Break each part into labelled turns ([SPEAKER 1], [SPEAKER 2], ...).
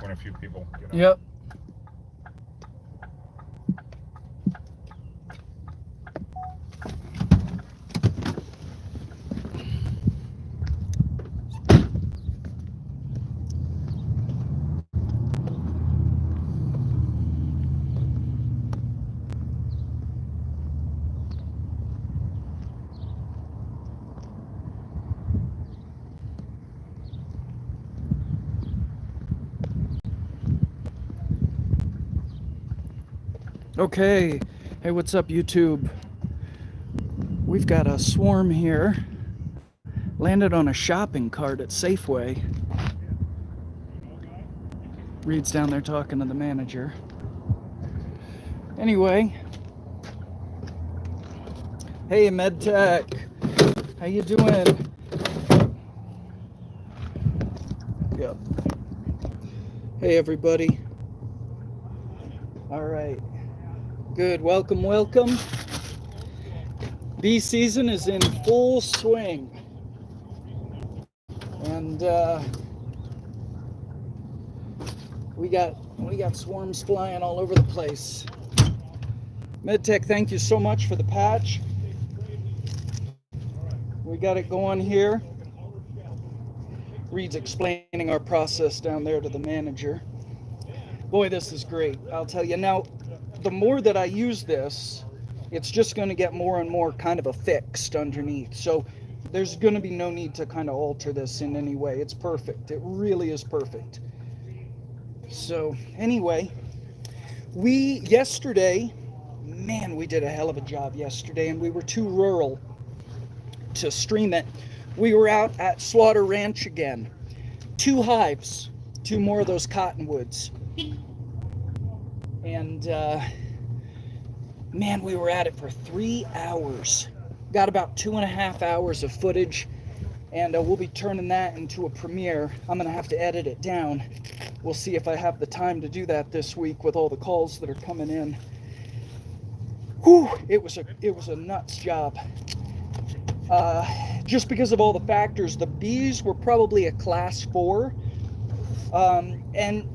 [SPEAKER 1] when a few people get on.
[SPEAKER 2] Yep. Okay. Hey, what's up, YouTube? We've got a swarm here. Landed on a shopping cart at Safeway. Reed's down there talking to the manager. Anyway. Hey, MedTech. How you doing? Yep. Hey, everybody. All right. Good. Welcome, welcome. Bee season is in full swing. And we got swarms flying all over the place. MedTech, thank you so much for the patch. We got it going here. Reed's explaining our process down there to the manager. Boy, this is great. I'll tell you. Now, the more that I use this, it's just going to get more and more kind of affixed underneath. So there's going to be no need to kind of alter this in any way. It's perfect. It really is perfect. So anyway, yesterday, man, we did a hell of a job yesterday, and we were too rural to stream it. We were out at Slaughter Ranch again. 2 hives, 2 more of those cottonwoods. And man, we were at it for 3 hours. Got about 2.5 hours of footage, and we'll be turning that into a premiere. I'm gonna have to edit it down. We'll see if I have the time to do that this week with all the calls that are coming in. Whew, it was a nuts job. Just because of all the factors. The bees were probably a class 4, and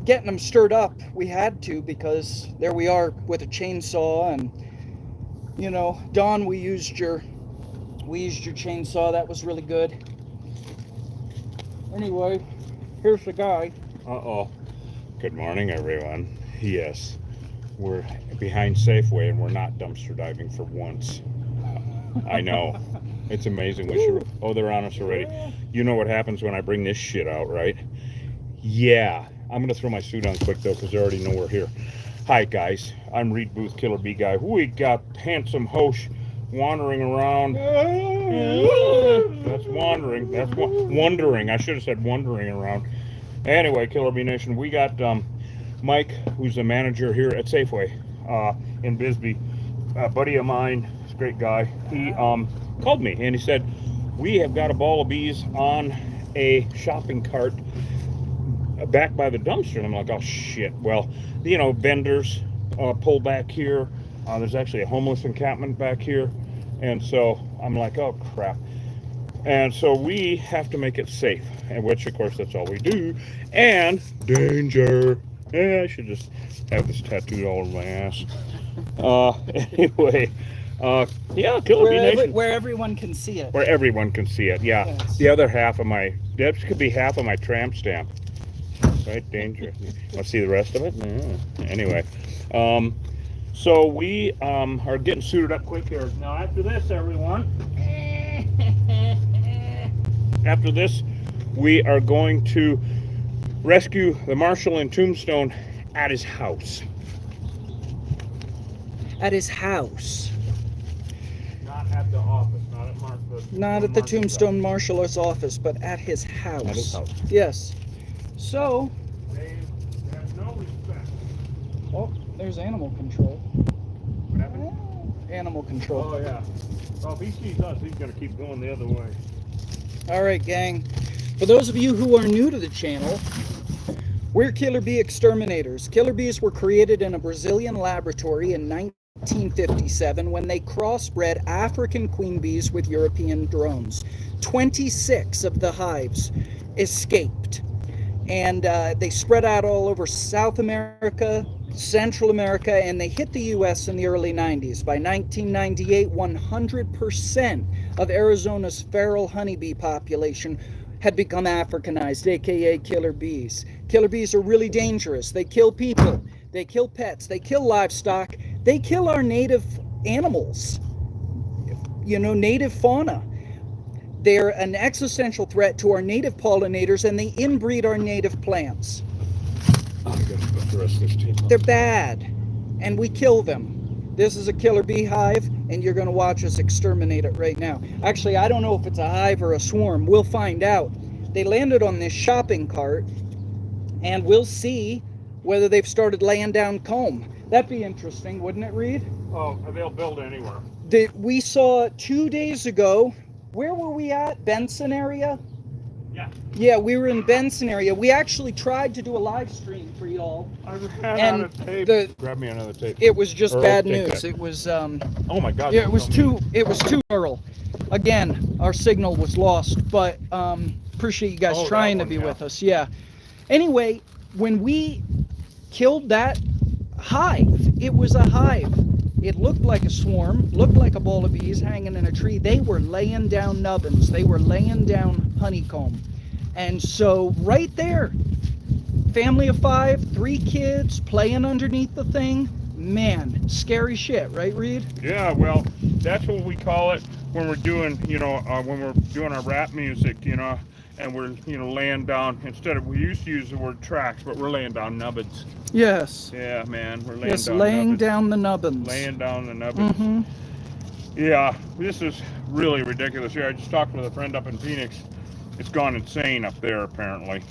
[SPEAKER 2] getting them stirred up, we had to, because there we are with a chainsaw, and you know, Dawn, we used your chainsaw. That was really good. Anyway, here's the guy.
[SPEAKER 1] Uh-oh. Good morning, everyone. Yes, we're behind Safeway, and we're not dumpster diving for once. I know. It's amazing. Oh, they're on us already. You know what happens when I bring this shit out, right? Yeah. I'm going to throw my suit on quick, though, because they already know we're here. Hi, guys. I'm Reed Booth, Killer Bee Guy. We got handsome Hosh wandering around. That's wandering. That's wandering. I should have said wandering around. Anyway, Killer Bee Nation, we got Mike, who's the manager here at Safeway in Bisbee. A buddy of mine, he's a great guy. He called me, and he said, we have got a ball of bees on a shopping cart back by the dumpster. And I'm like, oh shit. Well, you know, vendors pull back here. There's actually a homeless encampment back here, and so I'm like, oh crap. And so we have to make it safe, and which of course that's all we do. And danger. Yeah, I should just have this tattooed all over my ass. Anyway, yeah, Killer Bee Nation.
[SPEAKER 2] Where everyone can see it.
[SPEAKER 1] Where everyone can see it, yeah. Yes. The other half of that could be half of my tramp stamp. Right, danger. Want to see the rest of it? No. Anyway, so we are getting suited up quick here. Now, after this, everyone, after this, we are going to rescue the marshal in Tombstone at his house.
[SPEAKER 2] At his house.
[SPEAKER 1] Not at the office,
[SPEAKER 2] not at the Tombstone Marshal's office, but at his house.
[SPEAKER 1] At his house.
[SPEAKER 2] Yes. So,
[SPEAKER 1] they have no respect.
[SPEAKER 2] Oh, there's animal control.
[SPEAKER 1] What happened?
[SPEAKER 2] Animal control.
[SPEAKER 1] Oh, yeah. Well, if he sees us, he's going to keep going the other way.
[SPEAKER 2] All right, gang. For those of you who are new to the channel, we're Killer Bee Exterminators. Killer bees were created in a Brazilian laboratory in 1957 when they crossbred African queen bees with European drones. 26 of the hives escaped. And they spread out all over South America, Central America, and they hit the U.S. in the early 90s. By 1998, 100% of Arizona's feral honeybee population had become Africanized, aka killer bees. Killer bees are really dangerous. They kill people, they kill pets, they kill livestock, they kill our native animals, native fauna. They're an existential threat to our native pollinators, and they inbreed our native plants.
[SPEAKER 1] I gotta put the rest of this tape on.
[SPEAKER 2] They're bad, and we kill them. This is a killer beehive, and you're going to watch us exterminate it right now. Actually, I don't know if it's a hive or a swarm. We'll find out. They landed on this shopping cart, and we'll see whether they've started laying down comb. That'd be interesting, wouldn't it, Reed?
[SPEAKER 1] Oh, they'll build anywhere.
[SPEAKER 2] We saw 2 days ago. Where were we at? Benson area?
[SPEAKER 1] Yeah.
[SPEAKER 2] Yeah, we were in Benson area. We actually tried to do a live stream for y'all.
[SPEAKER 1] I ran out of tape. Grab me another tape.
[SPEAKER 2] It was just
[SPEAKER 1] Or
[SPEAKER 2] bad
[SPEAKER 1] take
[SPEAKER 2] news.
[SPEAKER 1] that.
[SPEAKER 2] It was
[SPEAKER 1] Oh my God.
[SPEAKER 2] yeah, it was too rural. Again, our signal was lost, but appreciate you guys trying to be with us. Yeah. Anyway, when we killed that hive, it was a hive. It looked like a swarm, looked like a ball of bees hanging in a tree. They were laying down nubbins. They were laying down honeycomb. And so right there, family of 5, 3 kids playing underneath the thing. Man, scary shit, right, Reed?
[SPEAKER 1] Yeah, well, that's what we call it when we're doing, when we're doing our rap music, and we're, laying down, instead of, we used to use the word tracks, but we're laying down nubbins.
[SPEAKER 2] Yes.
[SPEAKER 1] Yeah, man, we're laying
[SPEAKER 2] Yes,
[SPEAKER 1] down
[SPEAKER 2] laying
[SPEAKER 1] nubbins.
[SPEAKER 2] down the nubbins.
[SPEAKER 1] Laying down the nubbins.
[SPEAKER 2] Mm-hmm.
[SPEAKER 1] Yeah, this is really ridiculous here. I just talked with a friend up in Phoenix. It's gone insane up there, apparently,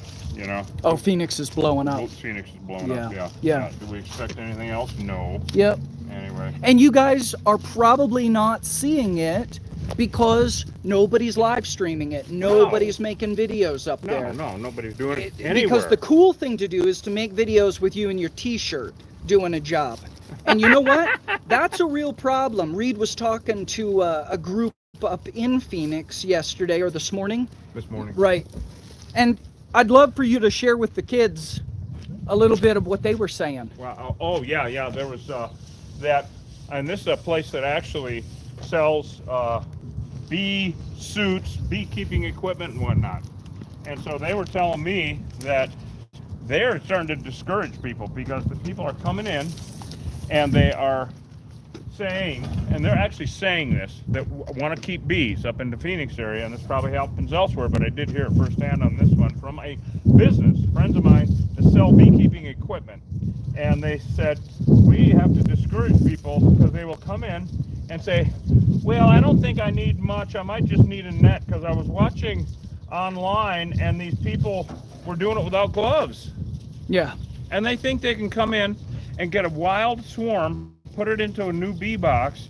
[SPEAKER 2] Oh, Phoenix is blowing up.
[SPEAKER 1] Phoenix is blowing up, yeah.
[SPEAKER 2] Yeah.
[SPEAKER 1] Do we expect anything else? No.
[SPEAKER 2] Yep.
[SPEAKER 1] Anyway.
[SPEAKER 2] And you guys are probably not seeing it because nobody's live streaming it. Nobody's making videos up there.
[SPEAKER 1] No, nobody's doing it anywhere.
[SPEAKER 2] Because the cool thing to do is to make videos with you in your t-shirt doing a job. And you know what? That's a real problem. Reed was talking to a group up in Phoenix yesterday or this morning.
[SPEAKER 1] This morning.
[SPEAKER 2] Right. And I'd love for you to share with the kids a little bit of what they were saying.
[SPEAKER 1] Wow. Oh, yeah. There was that, and this is a place that actually sells bee suits, beekeeping equipment, and whatnot. And so they were telling me that they're starting to discourage people because the people are coming in and they are saying, and they're actually saying this, that want to keep bees up in the Phoenix area, and this probably happens elsewhere, but I did hear it firsthand on this one from a business, friends of mine that sell beekeeping equipment. And they said, we have to discourage people because they will come in and say, well, I don't think I need much, I might just need a net, because I was watching online and these people were doing it without gloves.
[SPEAKER 2] Yeah.
[SPEAKER 1] And they think they can come in and get a wild swarm, put it into a new bee box,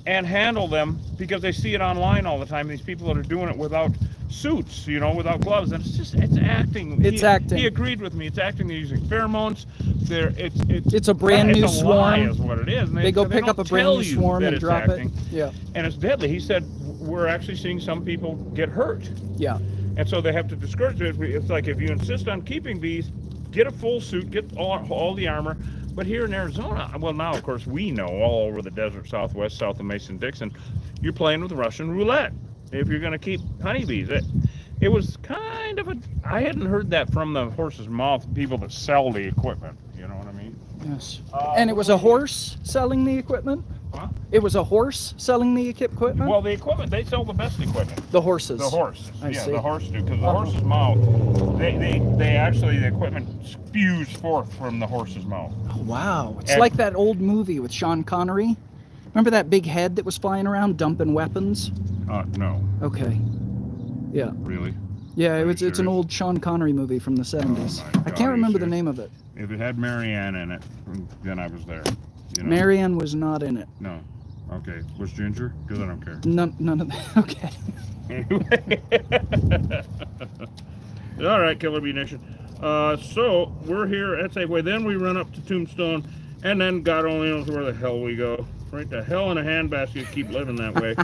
[SPEAKER 1] and handle them because they see it online all the time. These people that are doing it without suits, without gloves, and it's acting.
[SPEAKER 2] It's acting.
[SPEAKER 1] He agreed with me. It's acting. They're using pheromones.
[SPEAKER 2] It's a brand new
[SPEAKER 1] it's a lie
[SPEAKER 2] swarm.
[SPEAKER 1] is what it is. And
[SPEAKER 2] They go pick
[SPEAKER 1] don't
[SPEAKER 2] up a brand
[SPEAKER 1] tell
[SPEAKER 2] new
[SPEAKER 1] you
[SPEAKER 2] swarm
[SPEAKER 1] that
[SPEAKER 2] and
[SPEAKER 1] it's
[SPEAKER 2] drop
[SPEAKER 1] acting.
[SPEAKER 2] it. Yeah.
[SPEAKER 1] And it's deadly. He said we're actually seeing some people get hurt.
[SPEAKER 2] Yeah.
[SPEAKER 1] And so they have to discourage it. It's like if you insist on keeping bees, get a full suit, get all the armor. But here in Arizona, well, now, of course, we know all over the desert southwest, south of Mason-Dixon, you're playing with Russian roulette if you're going to keep honeybees. It was kind of I hadn't heard that from the horse's mouth, people that sell the equipment. You know what I mean?
[SPEAKER 2] Yes. And it was a horse selling the equipment?
[SPEAKER 1] Huh?
[SPEAKER 2] It was a horse selling the equipment?
[SPEAKER 1] Well, the equipment, they sell the best equipment.
[SPEAKER 2] The horses.
[SPEAKER 1] The horse.
[SPEAKER 2] I see.
[SPEAKER 1] The horse do, because the horse's mouth, they actually, the equipment spews forth from the horse's mouth.
[SPEAKER 2] Oh, wow. It's
[SPEAKER 1] And-
[SPEAKER 2] like that old movie with Sean Connery. Remember that big head that was flying around dumping weapons?
[SPEAKER 1] No,
[SPEAKER 2] Okay. Yeah.
[SPEAKER 1] really.
[SPEAKER 2] Yeah,
[SPEAKER 1] Are you
[SPEAKER 2] it's an
[SPEAKER 1] serious?
[SPEAKER 2] old Sean Connery movie from the 70s.
[SPEAKER 1] my
[SPEAKER 2] I
[SPEAKER 1] God, are
[SPEAKER 2] can't
[SPEAKER 1] you
[SPEAKER 2] remember the
[SPEAKER 1] serious?
[SPEAKER 2] name of it.
[SPEAKER 1] If it had Marianne in it, then I was there.
[SPEAKER 2] Marianne was not in it.
[SPEAKER 1] No. Okay. Was Ginger? Because I don't care.
[SPEAKER 2] None of that. Okay.
[SPEAKER 1] Anyway. All right, Killer Bee Nation. So we're here at Safeway. Then we run up to Tombstone, and then God only knows where the hell we go. Right to hell in a handbasket. Keep living that way.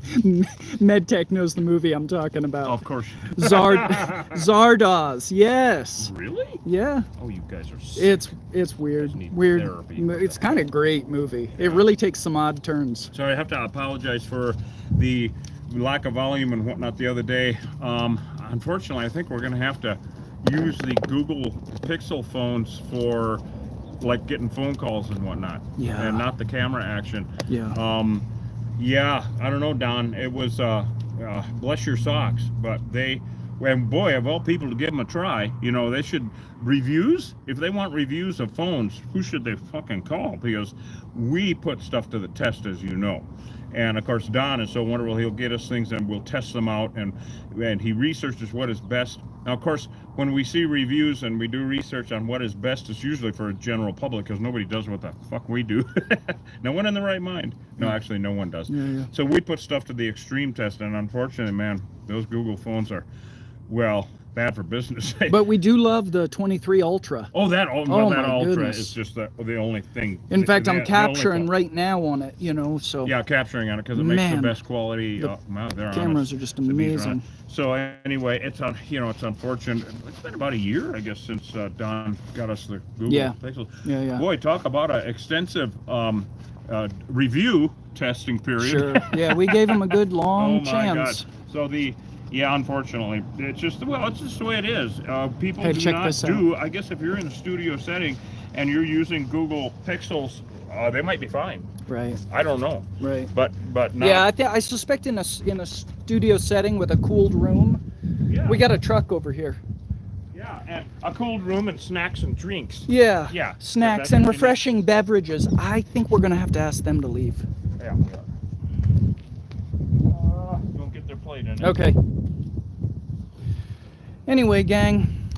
[SPEAKER 2] MedTech knows the movie I'm talking about.
[SPEAKER 1] Of course.
[SPEAKER 2] Zardoz, yes.
[SPEAKER 1] Really?
[SPEAKER 2] Yeah.
[SPEAKER 1] Oh, you guys are sick.
[SPEAKER 2] It's weird.
[SPEAKER 1] need
[SPEAKER 2] Weird.
[SPEAKER 1] therapy.
[SPEAKER 2] It's kind of great movie.
[SPEAKER 1] Yeah.
[SPEAKER 2] It really takes some odd turns.
[SPEAKER 1] So I have to apologize for the lack of volume and whatnot the other day. Unfortunately, I think we're going to have to use the Google Pixel phones for like getting phone calls and whatnot.
[SPEAKER 2] Yeah.
[SPEAKER 1] And not the camera action.
[SPEAKER 2] Yeah.
[SPEAKER 1] Yeah, I don't know, Don. It was bless your socks, but and boy, of all people, to give them a try. You know, they should reviews. If they want reviews of phones, who should they fucking call? Because we put stuff to the test, as you know. And of course, Don is so wonderful. He'll get us things and we'll test them out, and he researches what is best. Now, of course, when we see reviews and we do research on what is best, it's usually for a general public, because nobody does what the fuck we do. No one in the right mind. No, actually, no one does.
[SPEAKER 2] Yeah.
[SPEAKER 1] So we put stuff to the extreme test, and unfortunately, man, those Google phones are, well, bad for business.
[SPEAKER 2] But we do love the 23 Ultra.
[SPEAKER 1] Oh, that
[SPEAKER 2] my
[SPEAKER 1] Ultra
[SPEAKER 2] goodness.
[SPEAKER 1] is just the only thing.
[SPEAKER 2] In fact, I'm
[SPEAKER 1] the
[SPEAKER 2] capturing
[SPEAKER 1] only
[SPEAKER 2] right now on it, you know, so.
[SPEAKER 1] Yeah, capturing on it because it makes the
[SPEAKER 2] Man,
[SPEAKER 1] best quality.
[SPEAKER 2] the
[SPEAKER 1] They're
[SPEAKER 2] cameras
[SPEAKER 1] honest.
[SPEAKER 2] are just
[SPEAKER 1] The bees are
[SPEAKER 2] amazing.
[SPEAKER 1] on. So anyway, it's unfortunate. It's been about a year, I guess, since Don got us the Google
[SPEAKER 2] Yeah.
[SPEAKER 1] Pixel.
[SPEAKER 2] Yeah.
[SPEAKER 1] Boy, talk about an extensive review testing period.
[SPEAKER 2] Sure. Yeah, we gave him a good long
[SPEAKER 1] Oh my
[SPEAKER 2] chance.
[SPEAKER 1] God. So unfortunately, it's just the way it is. People
[SPEAKER 2] Hey,
[SPEAKER 1] do
[SPEAKER 2] check
[SPEAKER 1] not
[SPEAKER 2] this out.
[SPEAKER 1] do. I guess if you're in the studio setting and you're using Google Pixels, they might be fine.
[SPEAKER 2] Right.
[SPEAKER 1] I don't know.
[SPEAKER 2] Right.
[SPEAKER 1] But not.
[SPEAKER 2] Yeah, I suspect in a studio setting with a cooled room,
[SPEAKER 1] Yeah.
[SPEAKER 2] we got a truck over here.
[SPEAKER 1] Yeah, and a cold room and snacks and drinks.
[SPEAKER 2] Yeah.
[SPEAKER 1] Yeah.
[SPEAKER 2] Snacks
[SPEAKER 1] That's
[SPEAKER 2] and
[SPEAKER 1] what you
[SPEAKER 2] refreshing beverages. I think we're gonna have to ask them to leave.
[SPEAKER 1] Yeah. Don't get their plate in it.
[SPEAKER 2] Okay. Anyway, gang,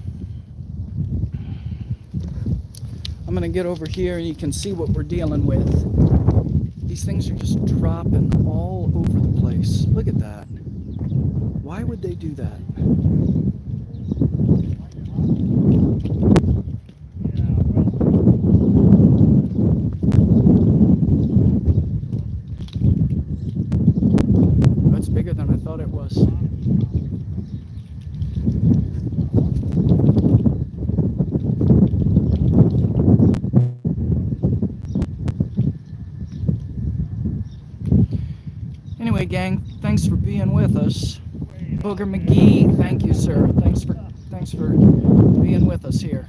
[SPEAKER 2] I'm gonna get over here and you can see what we're dealing with. These things are just dropping all over the place. Look at that. Why would they do that? That's bigger than I thought it was. Anyway, gang, thanks for being with us. Booger McGee, thank you, sir. Thanks for being with us here.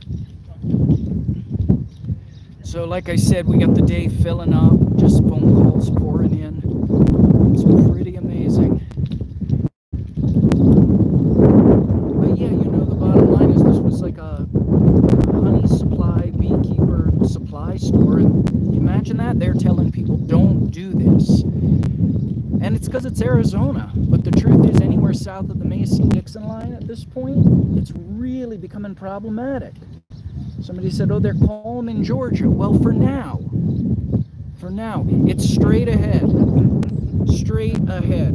[SPEAKER 2] So, like I said, we got the day filling up, just phone calls pouring in. It's pretty amazing. But yeah, the bottom line is this was like a honey supply, beekeeper supply store. And imagine that, they're telling people don't do this. And it's because it's Arizona. But the truth is, anywhere south of the Mason-Dixon line at this point, it's really becoming problematic. Somebody said, oh, they're calm in Georgia. Well, for now, it's straight ahead. Straight ahead.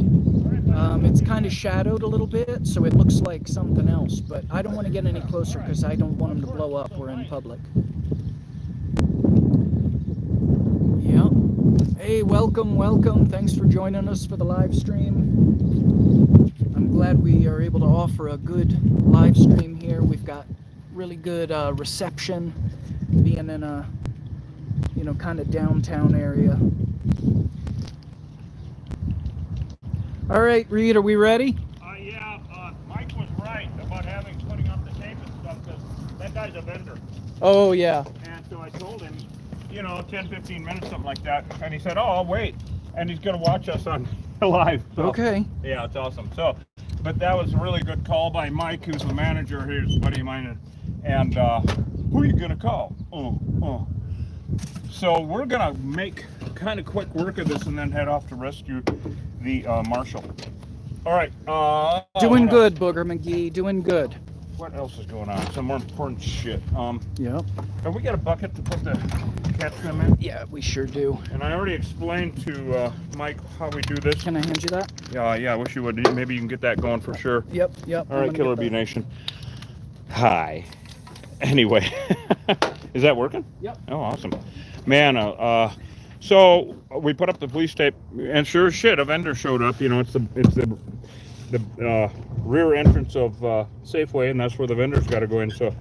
[SPEAKER 2] It's kind of shadowed a little bit, so it looks like something else. But I don't want to get any closer because I don't want them to blow up. We're in public. Yep. Hey, welcome. Thanks for joining us for the live stream. I'm glad we are able to offer a good live stream here. We've got really good reception, being in a, kind of downtown area. All right, Reed, are we ready?
[SPEAKER 1] Yeah, Mike was right about putting up the tape and stuff, because that guy's a vendor.
[SPEAKER 2] Oh, yeah.
[SPEAKER 1] And so I told him, 10, 15 minutes, something like that. And he said, oh, I'll wait. And he's going to watch us on live. So,
[SPEAKER 2] Okay.
[SPEAKER 1] Yeah, it's awesome. So, but that was a really good call by Mike, who's the manager here, a buddy of mine. And who are you going to call? Oh. So we're going to make kind of quick work of this and then head off to rescue the marshal. All right.
[SPEAKER 2] Doing good, Booger McGee. Doing good.
[SPEAKER 1] What else is going on? Some more important shit.
[SPEAKER 2] Yep.
[SPEAKER 1] Have we got a bucket to put the catch them in?
[SPEAKER 2] Yeah, we sure do.
[SPEAKER 1] And I already explained to Mike how we do this.
[SPEAKER 2] Can I hand you that?
[SPEAKER 1] Yeah, I wish you would. Maybe you can get that going for sure.
[SPEAKER 2] Yep.
[SPEAKER 1] All right, Killer Bee Nation. Hi. Anyway, is that working?
[SPEAKER 2] Yep.
[SPEAKER 1] Oh, awesome. Man, So we put up the police tape, and sure as shit, a vendor showed up. You know, it's the rear entrance of Safeway, and that's where the vendors got to go in. So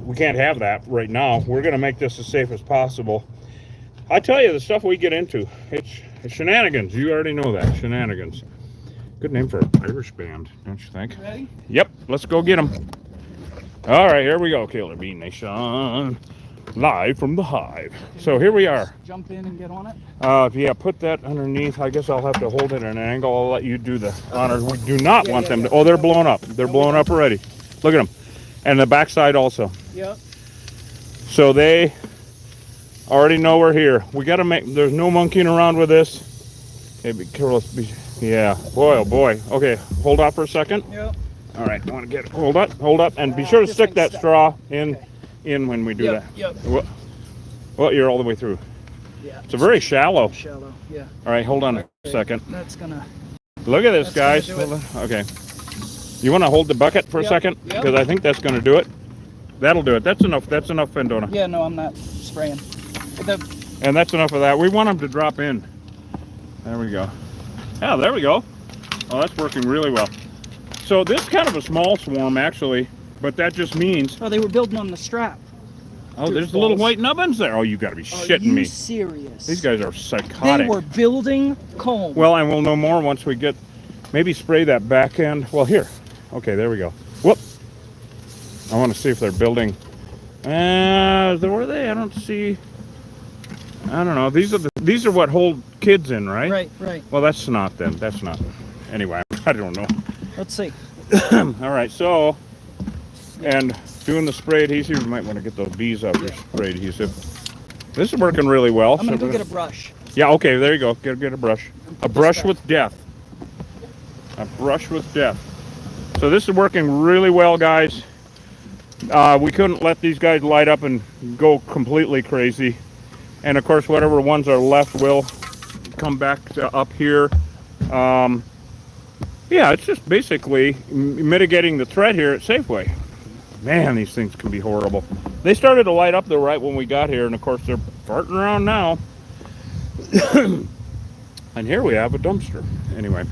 [SPEAKER 1] we can't have that right now. We're going to make this as safe as possible. I tell you, the stuff we get into, it's shenanigans. You already know that, shenanigans. Good name for an Irish band, don't you think?
[SPEAKER 2] Ready?
[SPEAKER 1] Yep, let's go get them. All right, here we go, Killer Bee Nation. Live from the hive. So here we are.
[SPEAKER 2] Jump in and get on it.
[SPEAKER 1] Yeah, put that underneath. I guess I'll have to hold it at an angle. I'll let you do the honors. We do not want them to. Oh, they're blown up. They're blown up already. Look at them. And the backside also.
[SPEAKER 2] Yep.
[SPEAKER 1] So they already know we're here. We got to make, there's no monkeying around with this. Okay, be careful. Yeah, boy, oh boy. Okay, hold off for a second.
[SPEAKER 2] Yep.
[SPEAKER 1] All right, I want to get it. Hold up, and be sure to stick that straw in when we do that.
[SPEAKER 2] Yep.
[SPEAKER 1] Well, you're all the way through.
[SPEAKER 2] Yeah.
[SPEAKER 1] It's a very shallow.
[SPEAKER 2] Shallow. Yeah.
[SPEAKER 1] All right, hold on a second.
[SPEAKER 2] That's gonna.
[SPEAKER 1] Look at this,
[SPEAKER 2] That's
[SPEAKER 1] guys.
[SPEAKER 2] gonna do
[SPEAKER 1] Okay. You want to hold the bucket for a second?
[SPEAKER 2] Yep.
[SPEAKER 1] Because I think that's going to do it. That'll do it. That's enough. That's enough, Fendona.
[SPEAKER 2] Yeah. No, I'm not spraying.
[SPEAKER 1] And that's enough of that. We want them to drop in. There we go. Yeah, there we go. Oh, that's working really well. So this is kind of a small swarm, actually, but that just means...
[SPEAKER 2] Oh, they were building on the strap.
[SPEAKER 1] Oh, there's the little white nubbins there. Oh, you got to be shitting me.
[SPEAKER 2] Are you serious?
[SPEAKER 1] These guys are psychotic.
[SPEAKER 2] They were building comb.
[SPEAKER 1] Well, and we'll know more once we get... Maybe spray that back end. Well, here. Okay, there we go. Whoop. I want to see if they're building... were they? I don't see... I don't know. These are what hold kids in, right?
[SPEAKER 2] Right.
[SPEAKER 1] Well, that's not then. That's not. Anyway, I don't know.
[SPEAKER 2] Let's see.
[SPEAKER 1] All right, so, and doing the spray adhesive, you might want to get those bees off your spray adhesive. This is working really well.
[SPEAKER 2] I'm gonna go get a brush.
[SPEAKER 1] Yeah, okay, there you go. Get a brush. A brush with death. A brush with death. So this is working really well, guys. We couldn't let these guys light up and go completely crazy. And of course, whatever ones are left will come back to up here. Yeah, it's just basically mitigating the threat here at Safeway. Man, these things can be horrible. They started to light up though right when we got here, and of course they're farting around now. And here we have a dumpster. Anyway,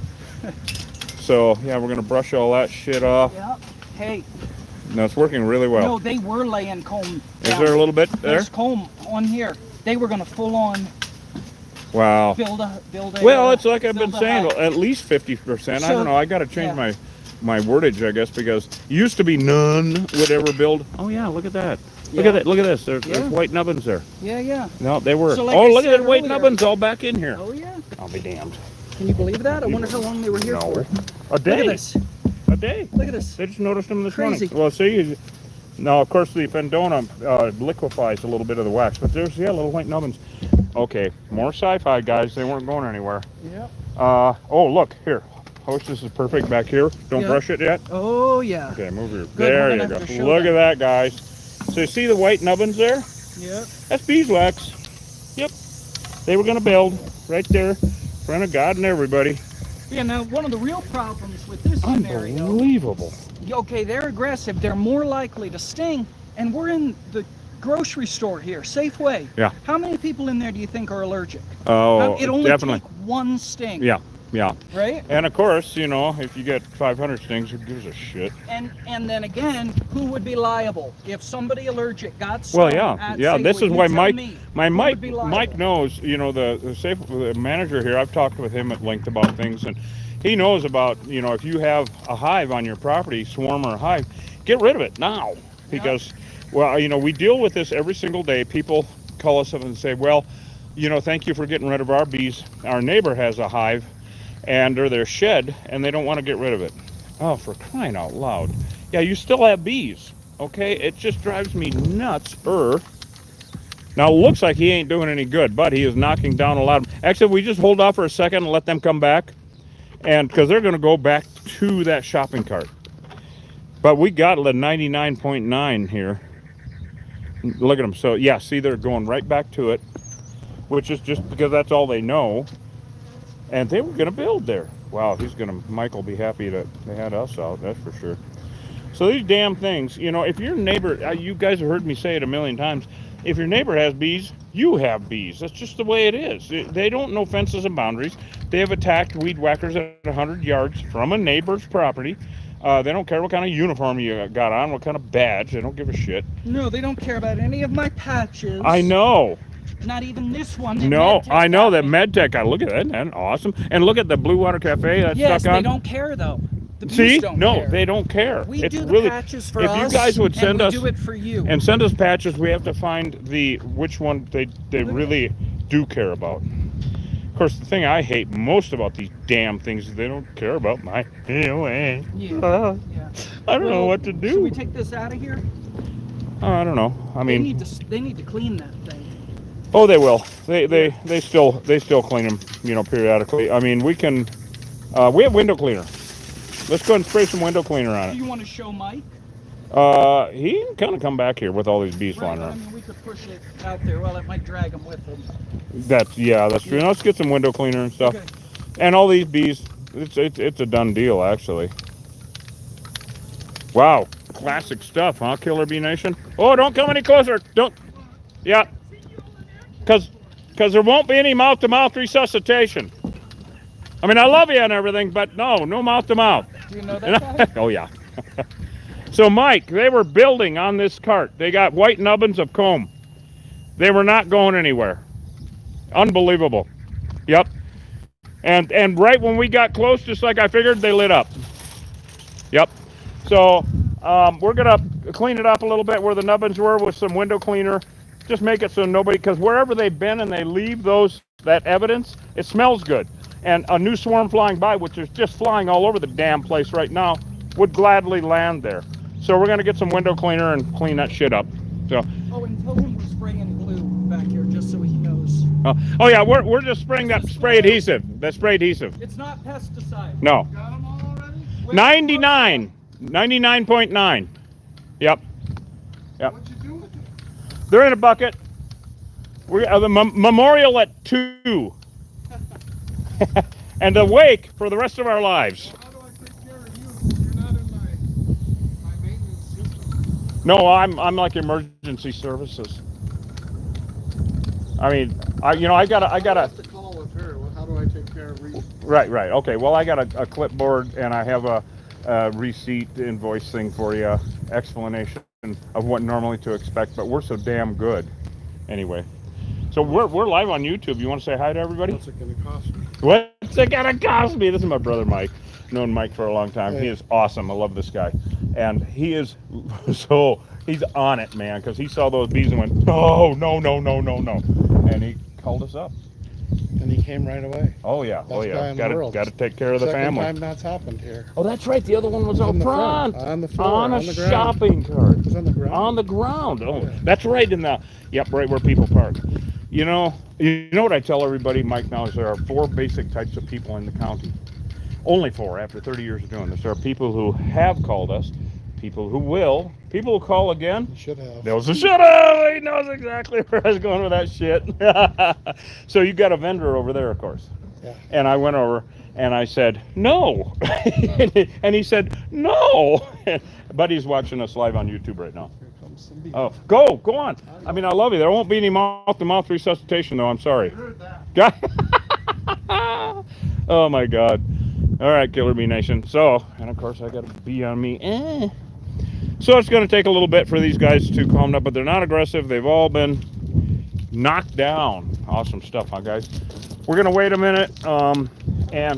[SPEAKER 1] so yeah, we're gonna brush all that shit off.
[SPEAKER 2] Yep. Hey.
[SPEAKER 1] No, it's working really well.
[SPEAKER 2] No, they were laying comb down.
[SPEAKER 1] Is there a little bit there?
[SPEAKER 2] There's comb on here. They were gonna full on.
[SPEAKER 1] Wow.
[SPEAKER 2] Build a.
[SPEAKER 1] Well, it's like I've been
[SPEAKER 2] build a
[SPEAKER 1] saying,
[SPEAKER 2] hive.
[SPEAKER 1] at least 50%. I
[SPEAKER 2] So-
[SPEAKER 1] don't know. I got to change my wordage, I guess, because used to be none would ever build. Oh yeah, look at that. Look
[SPEAKER 2] Yeah.
[SPEAKER 1] at that. Look at this. There's
[SPEAKER 2] Yeah.
[SPEAKER 1] white nubbins there.
[SPEAKER 2] Yeah.
[SPEAKER 1] No, they were.
[SPEAKER 2] So like
[SPEAKER 1] Oh,
[SPEAKER 2] I
[SPEAKER 1] look at
[SPEAKER 2] said
[SPEAKER 1] that white
[SPEAKER 2] earlier-
[SPEAKER 1] nubbins all back in here.
[SPEAKER 2] Oh yeah.
[SPEAKER 1] I'll be damned.
[SPEAKER 2] Can you believe that? I wonder how long they were here
[SPEAKER 1] No.
[SPEAKER 2] for.
[SPEAKER 1] A
[SPEAKER 2] Look
[SPEAKER 1] day.
[SPEAKER 2] at this.
[SPEAKER 1] A day.
[SPEAKER 2] Look at this.
[SPEAKER 1] They just noticed them this
[SPEAKER 2] Crazy.
[SPEAKER 1] morning. Well, see, now of course the Fendona liquefies a little bit of the wax, but there's little white nubbins. Okay, more sci-fi, guys. They weren't going anywhere.
[SPEAKER 2] Yep.
[SPEAKER 1] Oh, look here. Hostess is perfect back here. Don't
[SPEAKER 2] Yep.
[SPEAKER 1] brush it yet.
[SPEAKER 2] Oh yeah.
[SPEAKER 1] Okay, move your.
[SPEAKER 2] Good,
[SPEAKER 1] There
[SPEAKER 2] we're
[SPEAKER 1] you
[SPEAKER 2] gonna
[SPEAKER 1] go.
[SPEAKER 2] have to show
[SPEAKER 1] Look
[SPEAKER 2] that.
[SPEAKER 1] at that, guys. So you see the white nubbins there?
[SPEAKER 2] Yep.
[SPEAKER 1] That's beeswax. Yep. They were gonna build right there, in front of God and everybody.
[SPEAKER 2] Yeah. Now one of the real problems with this scenario.
[SPEAKER 1] Unbelievable.
[SPEAKER 2] Okay, they're aggressive. They're more likely to sting, and we're in the grocery store here, Safeway.
[SPEAKER 1] Yeah.
[SPEAKER 2] How many people in there do you think are allergic?
[SPEAKER 1] Oh,
[SPEAKER 2] It only
[SPEAKER 1] definitely.
[SPEAKER 2] took one sting.
[SPEAKER 1] Yeah.
[SPEAKER 2] Right?
[SPEAKER 1] And of course, if you get 500 stings, who gives a shit?
[SPEAKER 2] And then again, who would be liable if somebody allergic got stung?
[SPEAKER 1] Well, yeah.
[SPEAKER 2] at
[SPEAKER 1] This
[SPEAKER 2] Safeway?
[SPEAKER 1] is
[SPEAKER 2] You
[SPEAKER 1] why
[SPEAKER 2] tell
[SPEAKER 1] Mike,
[SPEAKER 2] me,
[SPEAKER 1] my
[SPEAKER 2] who
[SPEAKER 1] Mike,
[SPEAKER 2] would be liable?
[SPEAKER 1] Mike knows. The manager here. I've talked with him at length about things, and he knows about if you have a hive on your property, swarm or hive, get rid of it now because, we deal with this every single day. People call us up and say, well, thank you for getting rid of our bees. Our neighbor has a hive, or their shed, and they don't want to get rid of it. Oh, for crying out loud! Yeah, you still have bees. Okay, it just drives me nuts. Now it looks like he ain't doing any good, but he is knocking down a lot. Actually, we just hold off for a second and let them come back, and because they're going to go back to that shopping cart. But we got the 99.9 here. Look at them. So yeah, see, they're going right back to it, which is just because that's all they know. And they were going to build there. Wow, Mike will be happy that they had us out, that's for sure. So these damn things, if your neighbor, you guys have heard me say it a million times, if your neighbor has bees, you have bees. That's just the way it is. They don't know fences and boundaries. They have attacked weed whackers at 100 yards from a neighbor's property. They don't care what kind of uniform you got on, what kind of badge. They don't give a shit.
[SPEAKER 2] No, they don't care about any of my patches.
[SPEAKER 1] I know.
[SPEAKER 2] Not even this one.
[SPEAKER 1] No, I know that MedTech. Look at that. That's awesome. And look at the Blue Water Cafe that's
[SPEAKER 2] yes,
[SPEAKER 1] stuck on.
[SPEAKER 2] they don't care though. The bees
[SPEAKER 1] See?
[SPEAKER 2] don't
[SPEAKER 1] No,
[SPEAKER 2] care.
[SPEAKER 1] they don't care.
[SPEAKER 2] We
[SPEAKER 1] It's
[SPEAKER 2] do the
[SPEAKER 1] really,
[SPEAKER 2] patches for
[SPEAKER 1] if
[SPEAKER 2] us.
[SPEAKER 1] you guys would send
[SPEAKER 2] and
[SPEAKER 1] us
[SPEAKER 2] we do it for you.
[SPEAKER 1] and send us patches, we have to find which one they really do care about. Of course, the thing I hate most about these damn things is they don't care about my POA.
[SPEAKER 2] Yeah.
[SPEAKER 1] I don't know what to do.
[SPEAKER 2] Should we take this out of here?
[SPEAKER 1] I don't know. I mean,
[SPEAKER 2] they need to clean that thing.
[SPEAKER 1] oh, they will. They still clean them, periodically. I mean, we can. We have window cleaner. Let's go and spray some window cleaner on
[SPEAKER 2] Do
[SPEAKER 1] it.
[SPEAKER 2] you want to show Mike?
[SPEAKER 1] He can kind of come back here with all these bees flying
[SPEAKER 2] I
[SPEAKER 1] around.
[SPEAKER 2] mean, we could push it out there. Well, it might drag them with them.
[SPEAKER 1] That's true. Now let's get some window cleaner and stuff.
[SPEAKER 2] Okay.
[SPEAKER 1] And all these bees, it's a done deal actually. Wow, classic stuff, huh, Killer Bee Nation? Oh, don't come any closer. Don't. Yeah. Because there won't be any mouth-to-mouth resuscitation. I mean, I love you and everything, but no mouth-to-mouth.
[SPEAKER 2] Do you know that guy?
[SPEAKER 1] Oh, yeah. So, Mike, they were building on this cart. They got white nubbins of comb. They were not going anywhere. Unbelievable. Yep. And right when we got close, just like I figured, they lit up. Yep. So we're gonna clean it up a little bit where the nubbins were with some window cleaner. Just make it so nobody, because wherever they've been and they leave that evidence, it smells good. And a new swarm flying by, which is just flying all over the damn place right now, would gladly land there. So we're gonna get some window cleaner and clean that shit up. So.
[SPEAKER 2] Oh, and tell him we're spraying glue back here just so he knows.
[SPEAKER 1] Oh yeah, we're just spraying that spray adhesive. That spray adhesive.
[SPEAKER 2] It's not pesticide.
[SPEAKER 1] No.
[SPEAKER 2] Got them all already?
[SPEAKER 1] 99.9. Yep. Yep.
[SPEAKER 2] What'd you do with them?
[SPEAKER 1] They're in a bucket. We the memorial at 2. And a wake for the rest of our lives.
[SPEAKER 3] How do I take care of you? You're not in my maintenance system.
[SPEAKER 1] No, I'm like emergency services. I mean, I gotta.
[SPEAKER 3] I have to call with her. Well, how do I take care of Reese?
[SPEAKER 1] Right. Okay. Well, I got a clipboard and I have a receipt invoice thing for you, explanation of what normally to expect. But we're so damn good, anyway. So we're live on YouTube. You want to say hi to everybody?
[SPEAKER 3] What's it going to cost me?
[SPEAKER 1] What's it gonna cost me? This is my brother Mike. Known Mike for a long time.
[SPEAKER 3] Hey.
[SPEAKER 1] He is awesome. I love this guy, and he is so he's on it, man, because he saw those bees and went, no, and he called us up.
[SPEAKER 3] And he came right away.
[SPEAKER 1] Oh yeah,
[SPEAKER 3] Best guy in the world.
[SPEAKER 1] Got to take care of the
[SPEAKER 3] Second
[SPEAKER 1] family.
[SPEAKER 3] time that's happened here.
[SPEAKER 1] Oh, that's right. The other one was out
[SPEAKER 3] On the
[SPEAKER 1] front,
[SPEAKER 3] front, on the floor,
[SPEAKER 1] on a
[SPEAKER 3] on the ground.
[SPEAKER 1] shopping cart,
[SPEAKER 3] It was on the ground.
[SPEAKER 1] on the ground. Oh,
[SPEAKER 3] Yeah.
[SPEAKER 1] that's right in the right where people park. You know what I tell everybody, Mike, now is there are 4 basic types of people in the county. Only 4 after 30 years of doing this. There are people who have called us, people who will, people who call again.
[SPEAKER 3] You should have.
[SPEAKER 1] Those who should have. He knows exactly where I was going with that shit. So you got a vendor over there, of course.
[SPEAKER 3] Yeah.
[SPEAKER 1] And I went over and I said, no. And he said, no. Buddy's watching us live on YouTube right now.
[SPEAKER 3] Here comes some bees.
[SPEAKER 1] Oh, go on. I mean, I love you. There won't be any mouth-to-mouth resuscitation, though. I'm sorry.
[SPEAKER 3] I heard that.
[SPEAKER 1] Oh, my God. All right, Killer Bee Nation. So, and of course, I got a bee on me. So it's going to take a little bit for these guys to calm up, but they're not aggressive. They've all been knocked down. Awesome stuff, huh, guys? We're going to wait a minute. And,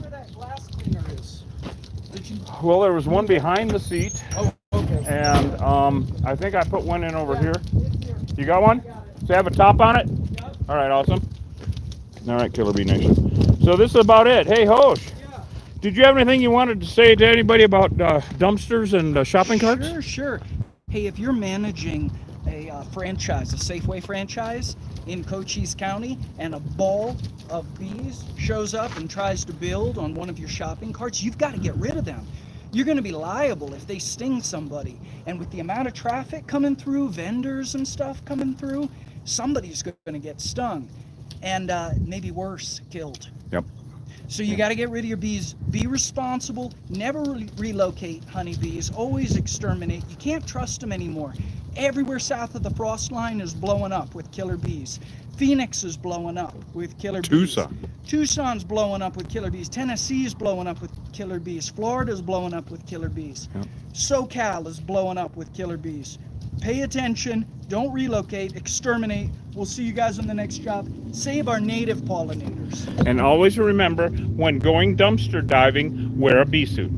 [SPEAKER 2] Where that glass cleaner is? Did you?
[SPEAKER 1] well, there was one behind the seat.
[SPEAKER 2] Oh, okay.
[SPEAKER 1] And I think I put one in over here.
[SPEAKER 2] It's here.
[SPEAKER 1] You got one?
[SPEAKER 2] Got it.
[SPEAKER 1] Does it have a top on it?
[SPEAKER 2] Yep.
[SPEAKER 1] All right, awesome. All right, Killer Bee Nation. So this is about it. Hey, Hosh,
[SPEAKER 2] Yeah.
[SPEAKER 1] did you have anything you wanted to say to anybody about dumpsters and shopping carts?
[SPEAKER 2] Sure. Hey, if you're managing a franchise, a Safeway franchise in Cochise County, and a ball of bees shows up and tries to build on one of your shopping carts, you've got to get rid of them. You're going to be liable if they sting somebody. And with the amount of traffic coming through, vendors and stuff coming through, somebody's going to get stung. And maybe worse, killed.
[SPEAKER 1] Yep.
[SPEAKER 2] So you got to get rid of your bees. Be responsible. Never relocate honeybees. Always exterminate. You can't trust them anymore. Everywhere south of the frost line is blowing up with killer bees. Phoenix is blowing up with killer bees. Tucson's blowing up with killer bees. Tennessee's blowing up with killer bees. Florida's blowing up with killer bees.
[SPEAKER 1] Yep.
[SPEAKER 2] SoCal is blowing up with killer bees. Pay attention. Don't relocate. Exterminate. We'll see you guys on the next job. Save our native pollinators.
[SPEAKER 1] And always remember, when going dumpster diving, wear a bee suit.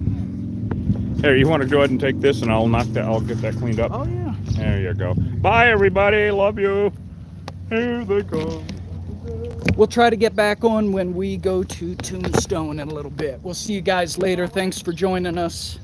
[SPEAKER 1] Here, you want to go ahead and take this, and I'll get that cleaned up.
[SPEAKER 2] Oh yeah.
[SPEAKER 1] There you go. Bye, everybody. Love you. Here they come.
[SPEAKER 2] We'll try to get back on when we go to Tombstone in a little bit. We'll see you guys later. Thanks for joining us.